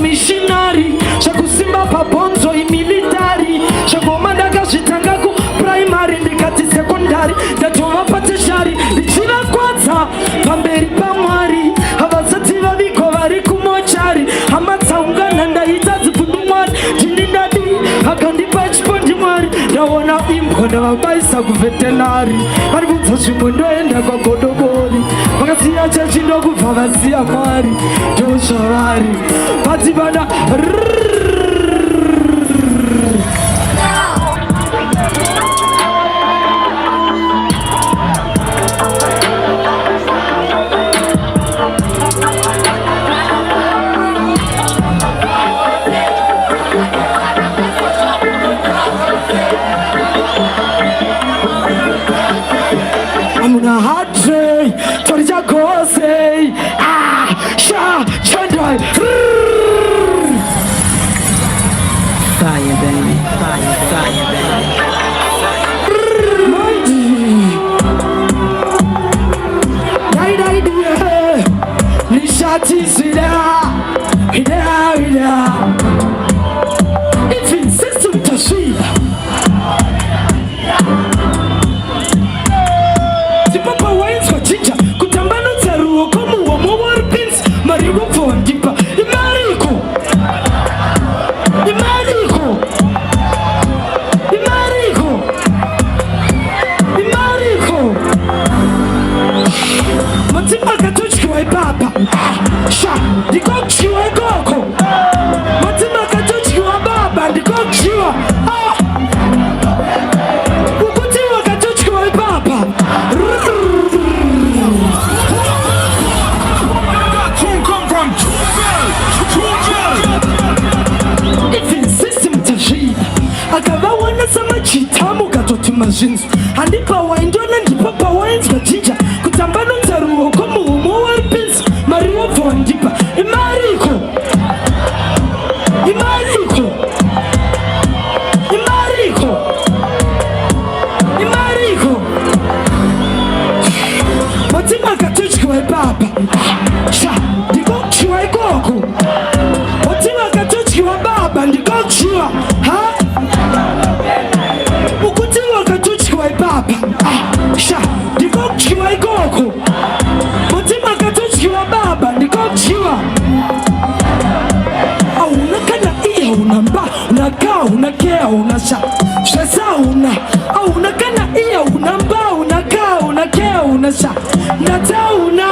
mishinari shakusimba pabonzo imilitari shagomanda kazvitanga ku primary ndikati secondary ndatova pateshari ndichira kwatsa pamberi pamwari havasati vaviko vari kumochari hamatsaungana ndaita dzipundumwari tindindadi akandipa chipondi mwari ndaona imbwa ndavabaisa kuvetenari vari kubva zvimwe ndoenda kwagodobori vakasiya chechi ndokubva vasiya mwari ndozvavari vadzivana amuna hatre torija kose sha chandai fire baby fire baby dai dai nishati sida ida if system tashia Papa wines for ginger, kutambano tsaruo komu wa war pins, marigo for dipa, imariko, matima katuchki wa papa, sha, dikokchi wa goko, matima katuchki wa baba, dikokchi wa, ukuti wa katuchki wa papa. Akava wana sama chitamu katotuma zhinzu handipa waindona ndipa pa wines kajinja kutambano tsaruo komu umo warpins mariwo for ndipa imariko matima katuchki wa papa sha ndikokchi wa igoko matima katuchki wa baba ndikokchi wa ukuti wakatuchki wa papa sha ndikokchi wa igoko matima katuchki wa baba ndikokchi wa unakana iya unamba unakaa unakea unasha shesa unakana iya unamba unakaa unakea unasha nata una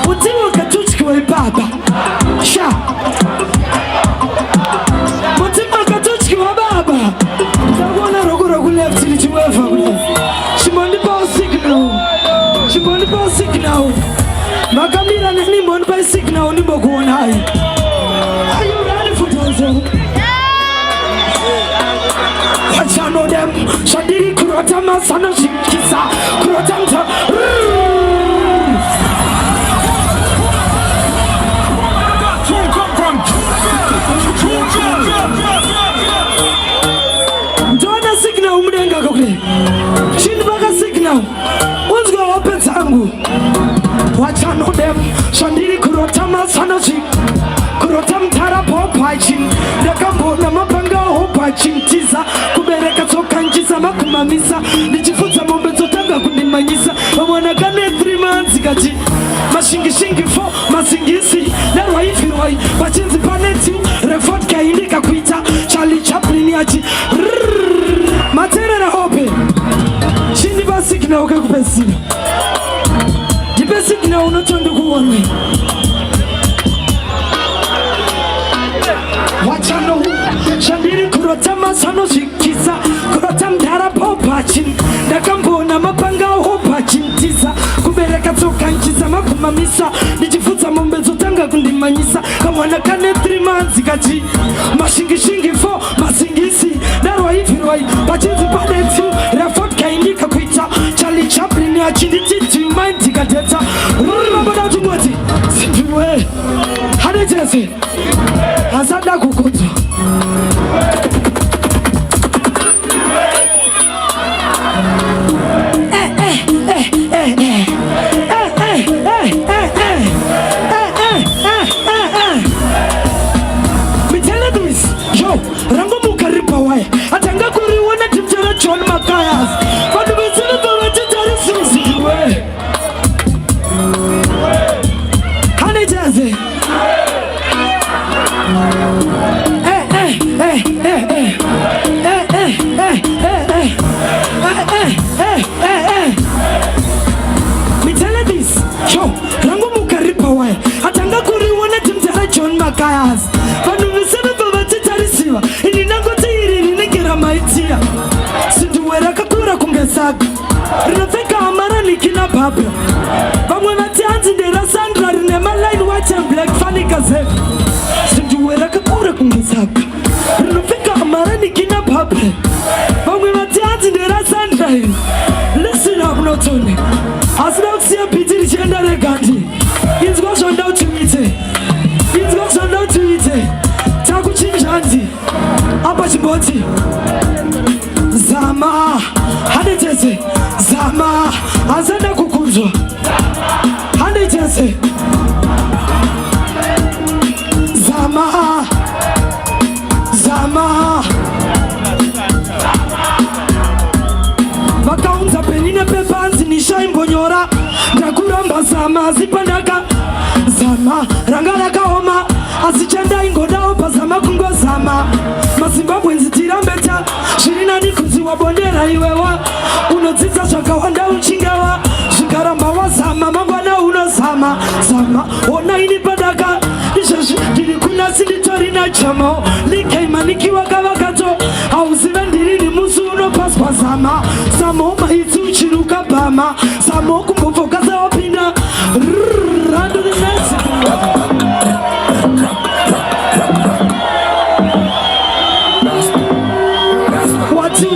uti wakatuchki wa papa sha matima katuchki wa baba ndabona rogoro kuleft ni chiwefa kule shimondi pa signal makamira nani mon pa signal ni bokuona hai are you ready for this? Wachano dem shadiri kurotama sana shikisa kurotamta Ndona signal umdenga kokule chini baka signal unzgo open zangu wachano dem shandiri kurotama sana shi kurotam tara popachin ndakambona mapanga hopachin tiza kubereka tokanjiza makumamisa nijifunza mombe zotanga kundimanyisa wamwanakane 3 months kati mashingishingi 4 masingisi narwa ifirwai pachinzi paneti refort kaindika kuita Charlie Chaplin yachi materera hope chini ba signal ukakupesina jipe signal unotondo kuone wachano shandiri kurotama sano shikisa kurotam dara popachin ndakambona mapanga hopachin tiza kubereka tokanchiza makumamisa nijifunza mombe zotanga kundimanyisa kamwana kane 3 months kati mashingishingi 4 masingisi narwa ifirwai pachinzi paneti refort kaindika kuita Charlie Chaplin ya chinditi mind kateta maboda tungoti sinjuwe hadejese hazada kukutu Me tell you this, yo, rangu mukaripa wae. Atanga kuriwana timtara John Makayas. Vanu viseme baba titarisiwa. Ini nango tiri ningira maitia. Sinduwera kakura kungesaga. Rinafeka amara nikina babla. Vamwe matianzi ndera Sandra rinema line white and black funny gazette. Sinduwera kakura kungesaga. Rinafeka amara nikina babla. Vamwe matianzi ndera Sandra. Listen up notone. Asina kusia pitiri chenda regandi. It's got some down to meet it. It's got some down to meet it. Taku chinjanzi. Apa chimboti. Zama. Hande tese. Zama. Azenda kukunzwa. Hande tese. Zama. Zama. Vakaunza penine pepanzi nishai mbonyora. Ndakuramba zama zipandaka. Zama rangaraka homa. Asichenda ingodao pazama kungo zama. Mazimbabwe nzitira mbeta. Shirina nikuzi wa bondera iwewa. Unoziza shaka wanda uchingawa. Shikaramba wa zama mangwana unozama. Zama ona inipandaka. Nishashi dilikuna silitori na chamo. Likeima nikiwa kawakato. Hauzive ndiri ni musu unopaswa zama. Zama oma itu chiruka bama. Zama kumbovo kaza wapinda. Rando the next. What you?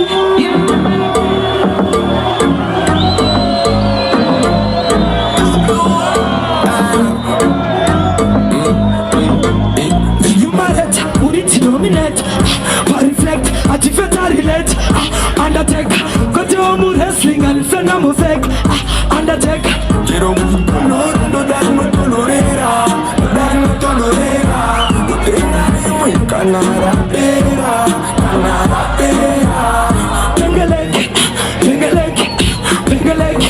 You might it dominate. Reflect, I defend, I relate. Undertaker, got your own wrestling and friend I'm fake. Undertaker, you don't know that no tolerera, that no tolerera. Canada, Bengalek, Bengalek, Bengalek,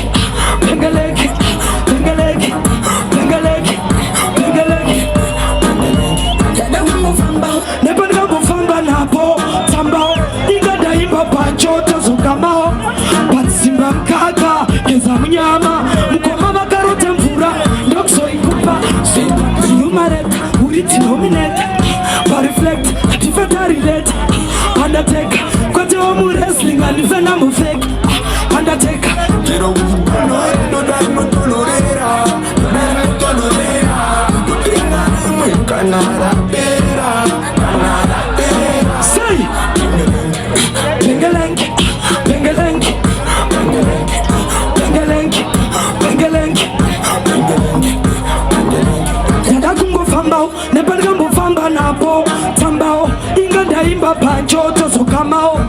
Bengalek, Bengalek, Bengalek, Bengalek. Never famba napo, tambao, igada imba panchoto zukamao. Patsimba mkaka, keza mnyama, mkoma makarote mfura, ndokso ikupa. Numaret, uriti nominate. Reflect, different relate. Undertaker, got your own wrestling and even I'm fake. Undertaker, you don't know that no tolerera, no tolerera. Canada, Canada, say, Bengalenk, Bengalenk, Bengalenk, Bengalenk, Bengalenk, Bengalenk. Yadakungo fambao, nepangambo famba napo. Tambao, inganda imba panchoto sokamao.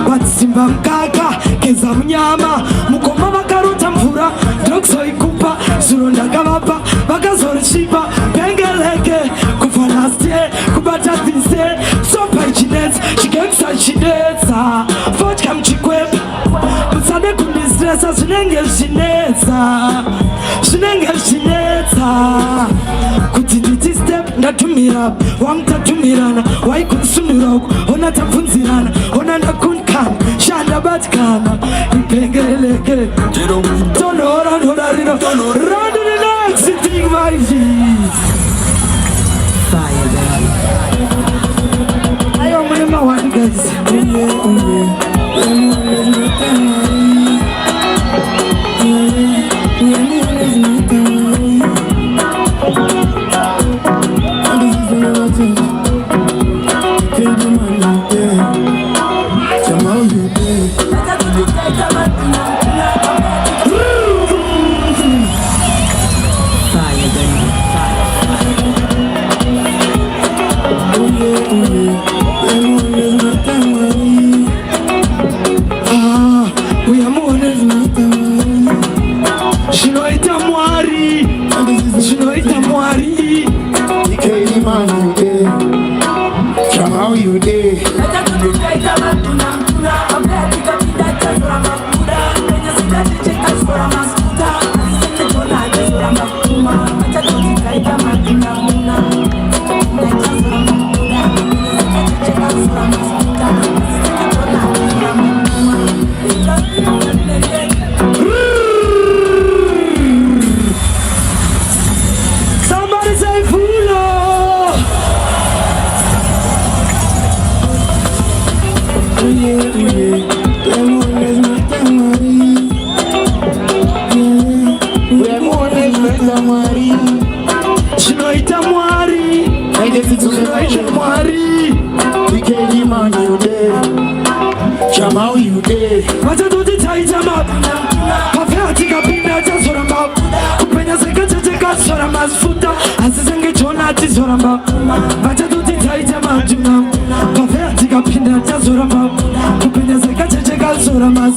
Patsimba mkaka, keza mnyama. Mukoma makarota mfura, drogso ikupa. Suronda gavapa, bagazore shiba. Bengeleke, kufanastie, kubata dise. Sopa ichines, chikemsa chineza. Vodka mchikwepa, msade kundistresa. Shinenge shineza, shinenge shineza. Kutititi step, ndatumira. Wamtatumirana, waikunsundurauku. Ona tapunzirana, ona ndakunkana. Shanda batkana, ipengeleke. Tonora, nora, rino. Run to the next thing, my G. Fire, baby. I am one of my one guys. mwari Aita mwari Dikeni man you there Chamau you there Wacha tuti taita ma Pafeti kapinda cha soramba Kupenya seka checheka soramba Sfuta asisenge chona ati soramba Wacha tuti taita ma tuna Pafeti kapinda cha soramba Kupenya seka checheka soramba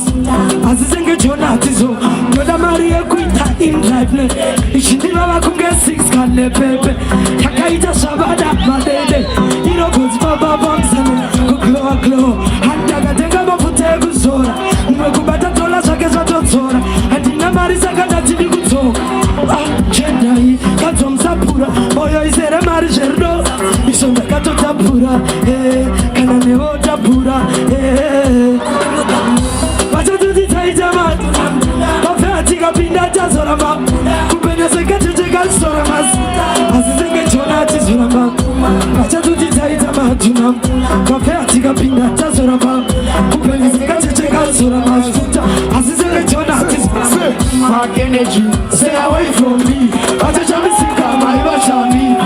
Asisenge chona ati soramba Yoda Maria kuita in life ne Ishindi baba kunge 6 kane pepe Yakaita shabada madede Iro kozi baba bamsane Kuklo Handaga tenga mafute kuzora Mwekubata tola shake zatotsora Hadina marisa kada tidi kutoka Jendai kato msapura Oyo isere mari sherdo Isonda kato tapura Kana neo tapura Wacha tuti taitama Wafeatika pinda tazorama Kupenya seka checheka sorama Asisenge chona ati sorama Wacha tuti taitama tunam Wafeatika pinda tazorama Kupenya seka checheka sorama Asisenge chona ati sorama Mark energy Stay away from me Wacha chami sika maiba chami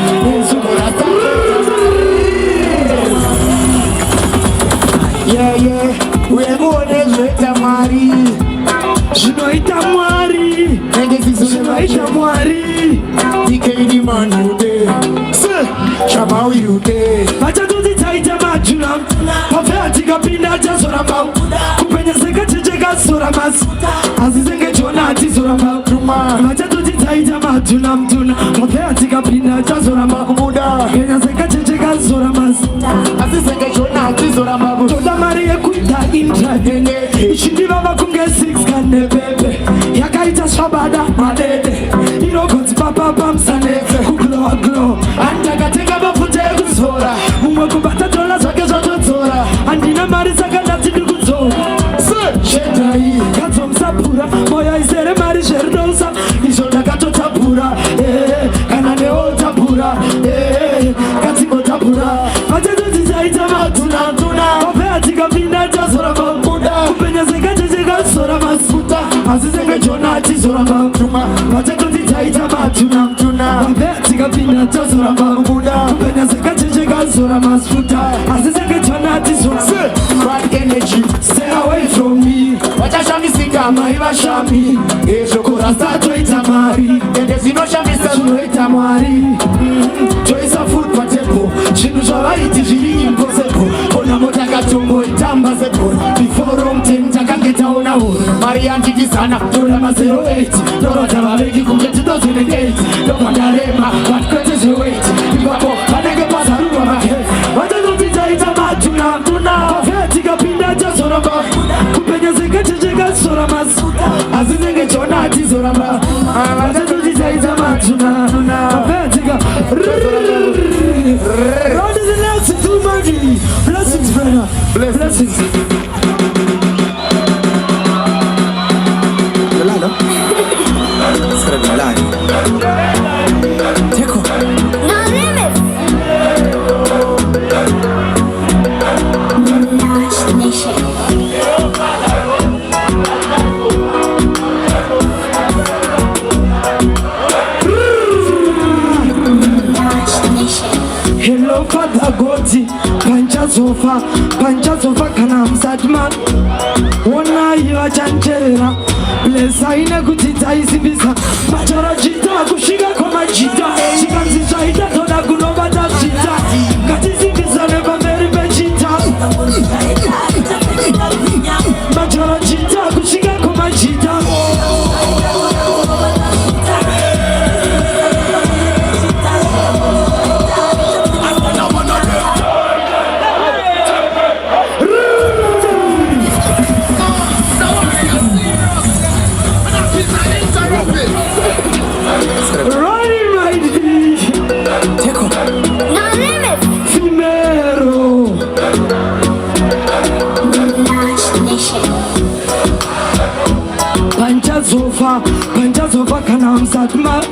Yeah Wemone zweta mwari Shinoita mwari Shinoita mwari Dikeni man you there Chamau you there Wacha tuti taita majuna Wafeatika pinda cha sorama Kupenya seka checheka sorama Asisenge chona ati sorama Wacha tuti taita majuna mtuna Wafeatika pinda cha sorama Kupenya seka checheka sorama Asisenge chona ati sorama Yoda Maria kuita intra Ishindi baba kunge 6 kane pepe Yakaita shabada madede Iro koti papa bamsane Kuklo Andaga tenga mafute kuzora Mumwe kubata dola zake zototora Andina marisa kada tidi kuzora Shedai kato msapura Moya isere mari sherdosa Ishonda kato tapura Kana neo tapura Katimo tapura Wacha tutizaita matuna Wafeatika pinda cha sorama Kupenya seka checheka sorama Asisenge chona ati sorama Wacha tutizaita matuna Wafeatika pinda cha sorama Kupenya seka checheka sorama Asisenge chona ati sorama Mark energy Stay away from me Wacha shami sika Maiba shami Shokora Sato itamari Ende zino shami Shino itamari Choisa food patepo Shinu shawaiti shiri impossible Ona mota katumbo itamba sepo Before omten takangeta ona ora Marianti kisana Tola ma 08 Doro tababeki kumjeti 2008 Doko ndarema Watkwete shewait Iwapo Panege pasaruwa mahe Wacha tupita itama tuna Wafeatika pinda cha soramba Kupenya seka checheka soramba Asisenge chona ati soramba Wacha tupita itama tuna Wafeatika Round is the next to Maggie Blessings brother Blessings Hello Father Goti Panchazofa kana msadman Wona iwa chancherera Blessa ine kutita isimbisa Machara jita kushika kwa majita Shikanzisha ita toda kunobata jita Katisimbisa neba meri mejita Machara jita kushika kwa majita Panchazofa kana msadma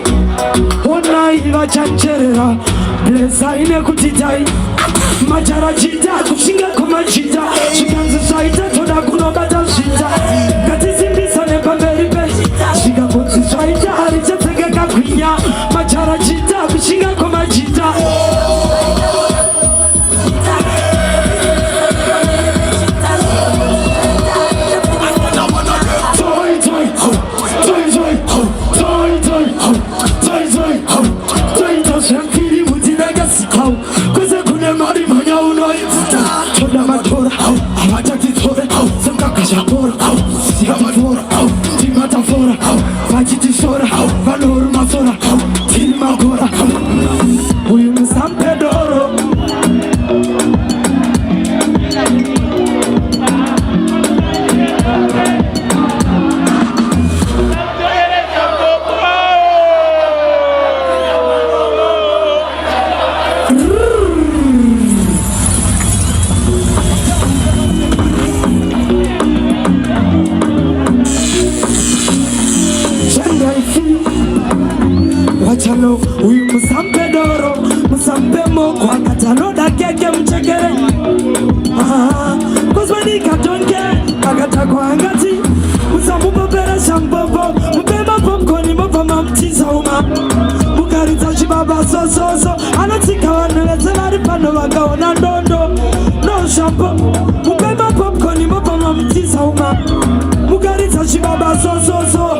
Ona iwa chancherera Blessa ine kutitai Machara jita kushinga kuma jita Shikanzi shaita toda kunobata shita Katisimbisa nepa meripe Shika kutsi shaita haricha tegeka kwinya Machara jita kushinga kuma jita hau kuze kune mari manya unoifuta choda matora avatatitora semkakashapora sikamafora timatafora vachitisora vanorumasora tiri makora uyu musampedoro wachalo uyu musampedoro musampemo kwa katanoda keke mchekere kozwani katonke akata kwa angati musamupopera shampopo mupema popcorni mopama mtiza uma mukaridza chibaba sososo anotsika vanhuvetse vari pano vakaona ndondo no shampo mupema popcorni mopama mtiza uma mukaridza chibaba sososo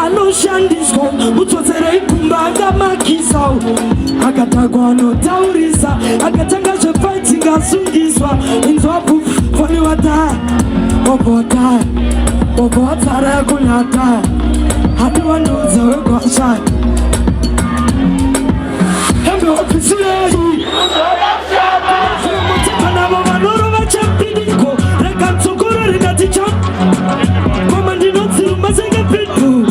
anoshandiswa mutsotsere ikumba akamakisa akatakwa anotaurisa akatanga zvefighting asungiswa inzwapu foni wataya obotaya obotsara yakunyataya hadiwanudza wegwashaya hembe wapisirei mutekanavo vanorova chapidiko rega tsokoro ringati cha mama ndinotsiruma senge pitbull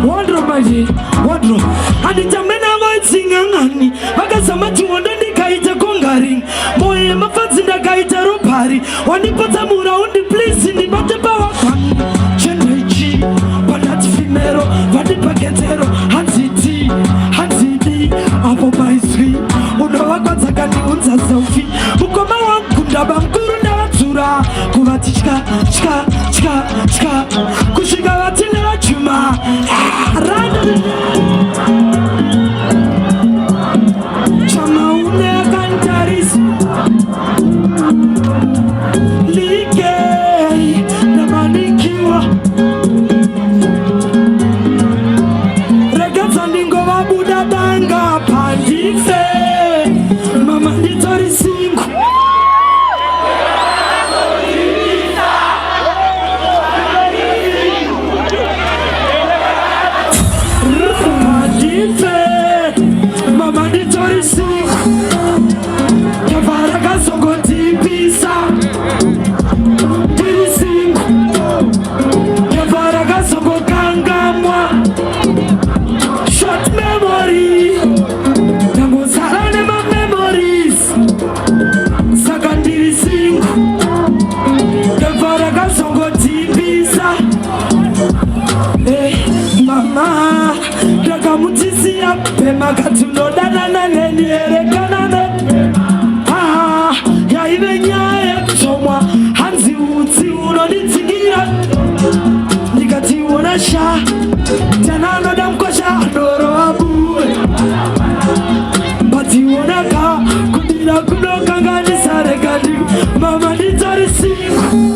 wadro handitamena vaitsingangani vakazama tiwondo ndikaita kongaring moyo yemafadzi ndakaita robhari wandipotsa muraundi please ndibate pawagani chenechi pandati fimero vandipaketero hanzidi apo paiswi unovakwadzakandiunza selfi mukoma wangu ndaba mkuru ndavadzura kuvati tya kusvika vatine vachuma chamaune akantarisa likei namanikiwa regadza ndingovabuda danga pandife mama nditori singu mama nditori singu kavara kazongotipisa tiri singu kavara kazongokangamwa short memory ndangozara nemamemories saka ndiri singu kavara kazongotipisa mama ndakamutisiya pemakati unodanana neni erekanane yaive nyaya yekutomwa hanzi utsi unonditsingira ndikationa sha tana anoda mukosha anorova buwe bationaka kudira kunokanganisa rekandi mama nditori singu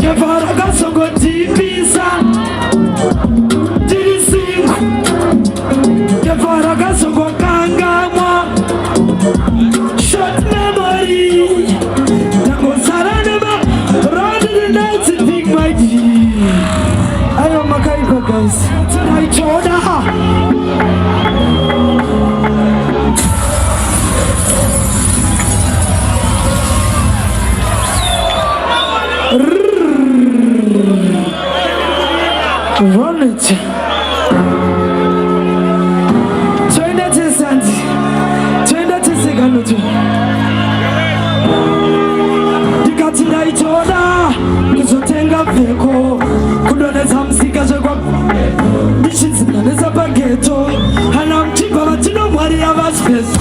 kevara kasongotipisa tiri singu kevara kasongokangamwa short memory ndangozara nema round the nights in big mighty ayo makaipa guys tinaichoda run it. Twende tisanti, twende tisiganutu. Ndikati ndaitoda kuzotenga vheko kudonedza msika zvekwa ndichinzinganesa pageto hana mchibva vatinomwari yavasipesi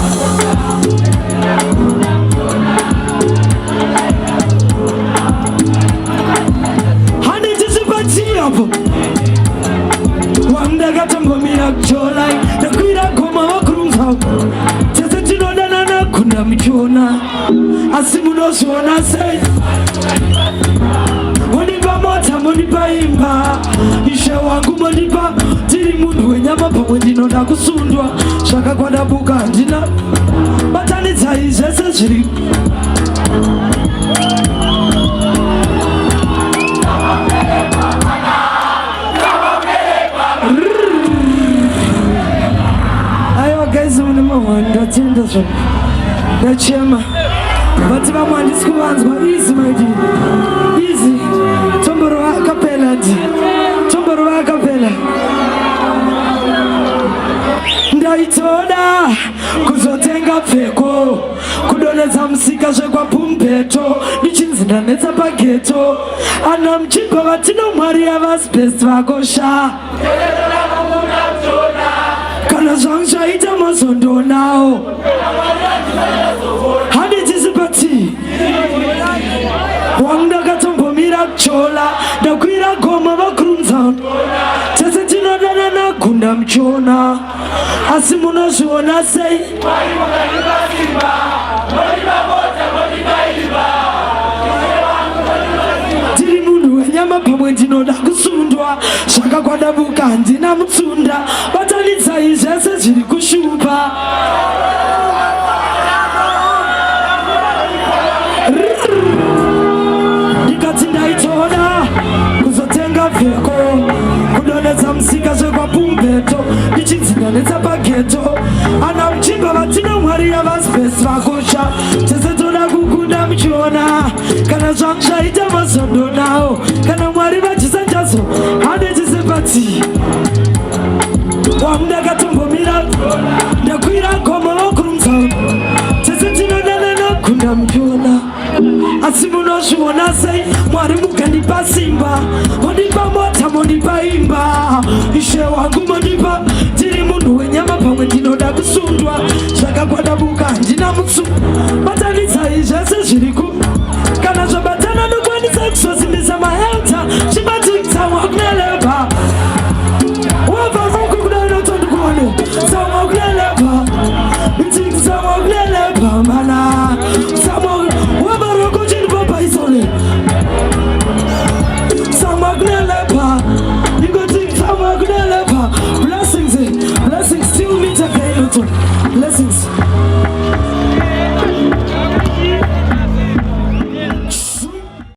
handichisipatiyapo wamdakatambomira kucholai ndakwira goma vakurumva tese tinodanana kunda muchiona asi munozviona sei monipa mota monipa imba ishe wangu monipa tiri munhu wenyama pamwe ndinoda kusundwa zvakakwadabuka handina batanidzai zvese zviri aiwa guys mune mahwani ndatenda zvangu ndachema vati vamwe handisi kuvanzwa easy my dear easy tomborova akapela ndi tomborova akapela ndaitoda kuzotenga pfeko kudonedza musika zvekwapumbeto ndichinzi ndanetsa pageto ana muchigwa vatino mwari yavasi best vakosha kana zvangu zvaita mazondonawo handichisipati wangu ndakatombomira kuchola ndakwira goma vakurumzaun tese tinodana nagunda muchiona asi munozviona sei tiri munhu wenyama pamwe ndinoda kusundwa zvakakwadabuka handina mutsunda batanidzai zvese zviri kushupa ndikati ndaitoda kuzotenga pfeko kudonedza musika zvekwapumbeto ndichinzi ndanetsa pageto ana muchigwa vatino mwari yavasi best vakosha tese toda kukunda muchiona kana zvangu zvaita mazondonawo kana mwari vachisanjazo handichisipati wangu ndakatombomira ndakwira goma vakurumzaun tese tinodana nagunda muchiona asi munozviona sei mwari mukandipa simba mondipa mota mondipa imba ishe wangu mondipa tiri munhu wenyama pamwe ndinoda kusundwa zvakakwadabuka handina mutsu batanidzai zvese zviri ku